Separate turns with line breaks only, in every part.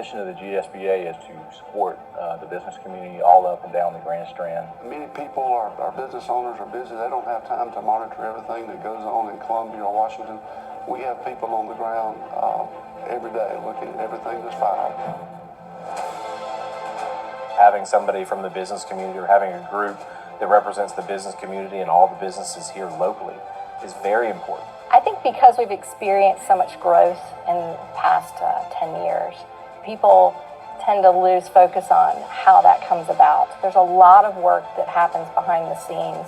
mission of the GSBA is to support the business community all up and down the Grand Strand.
Many people, our business owners are busy. They don't have time to monitor everything that goes on in Columbia or Washington. We have people on the ground every day looking at everything that's fired.
Having somebody from the business community or having a group that represents the business community and all the businesses here locally is very important.
I think because we've experienced so much growth in the past 10 years, people tend to lose focus on how that comes about. There's a lot of work that happens behind the scenes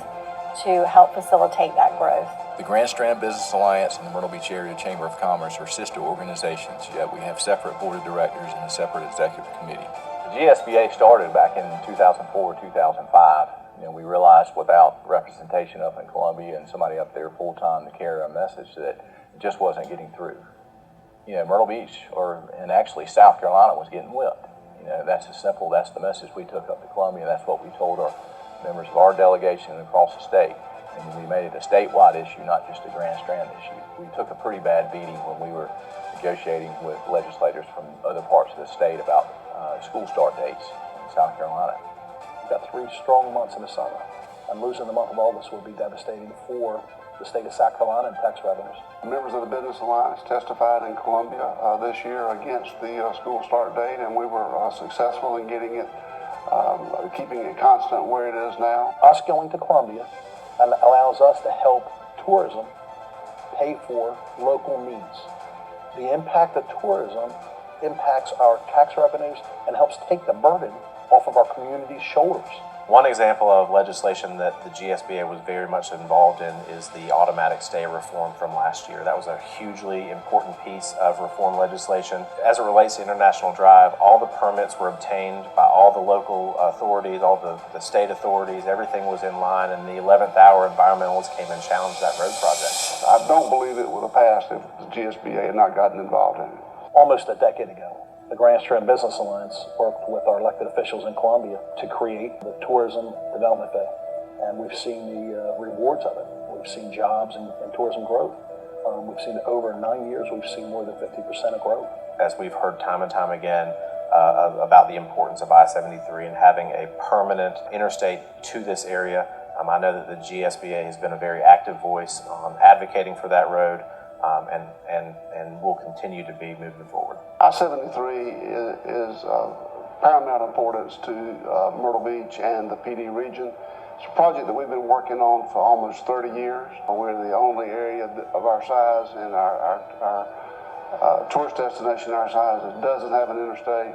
to help facilitate that growth.
The Grand Strand Business Alliance and the Myrtle Beach Area Chamber of Commerce are sister organizations, yet we have separate board of directors and a separate executive committee. The GSBA started back in 2004, 2005. We realized without representation up in Columbia and somebody up there full-time to carry our message that it just wasn't getting through. Myrtle Beach, and actually South Carolina, was getting whipped. That's as simple. That's the message we took up to Columbia. That's what we told our members of our delegation across the state. And we made it a statewide issue, not just a Grand Strand issue. We took a pretty bad beating when we were negotiating with legislators from other parts of the state about school start dates in South Carolina.
We've got 3 strong months in the summer, and losing the month of August would be devastating for the state of South Carolina and tax revenues.
Members of the Business Alliance testified in Columbia this year against the school start date, and we were successful in getting it, keeping it constant where it is now.
Us going to Columbia allows us to help tourism pay for local needs. The impact of tourism impacts our tax revenues and helps take the burden off of our community's shoulders.
One example of legislation that the GSBA was very much involved in is the automatic stay reform from last year. That was a hugely important piece of reform legislation. As it relates to International Drive, all the permits were obtained by all the local authorities, all the state authorities. Everything was in line, and the 11th hour environmentalists came and challenged that road project.
I don't believe it would have passed if the GSBA had not gotten involved in it.
Almost a decade ago, the Grand Strand Business Alliance worked with our elected officials in Columbia to create the Tourism Development Bay, and we've seen the rewards of it. We've seen jobs and tourism growth. We've seen over 9 years, we've seen more than 50% of growth.
As we've heard time and time again about the importance of I-73 and having a permanent interstate to this area, I know that the GSBA has been a very active voice on advocating for that road. And will continue to be moving forward.
I-73 is paramount importance to Myrtle Beach and the PD region. It's a project that we've been working on for almost 30 years. We're the only area of our size and our tourist destination our size that doesn't have an interstate.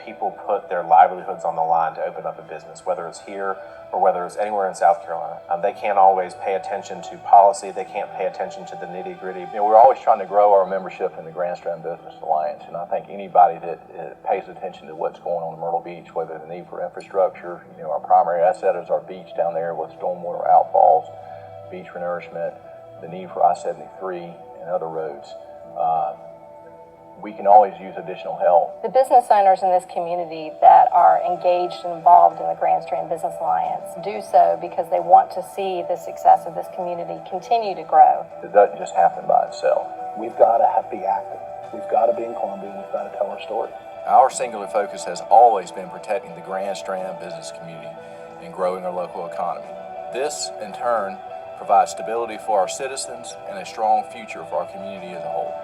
People put their livelihoods on the line to open up a business, whether it's here or whether it's anywhere in South Carolina. They can't always pay attention to policy. They can't pay attention to the nitty-gritty.
We're always trying to grow our membership in the Grand Strand Business Alliance, and I think anybody that pays attention to what's going on in Myrtle Beach, whether the need for infrastructure, our primary asset is our beach down there with stormwater outfalls, beach renourishment, the need for I-73 and other roads. We can always use additional help.
The business owners in this community that are engaged and involved in the Grand Strand Business Alliance do so because they want to see the success of this community continue to grow.
It doesn't just happen by itself.
We've got to be active. We've got to be in Columbia, and we've got to tell our story.
Our singular focus has always been protecting the Grand Strand business community and growing our local economy. This, in turn, provides stability for our citizens and a strong future for our community as a whole.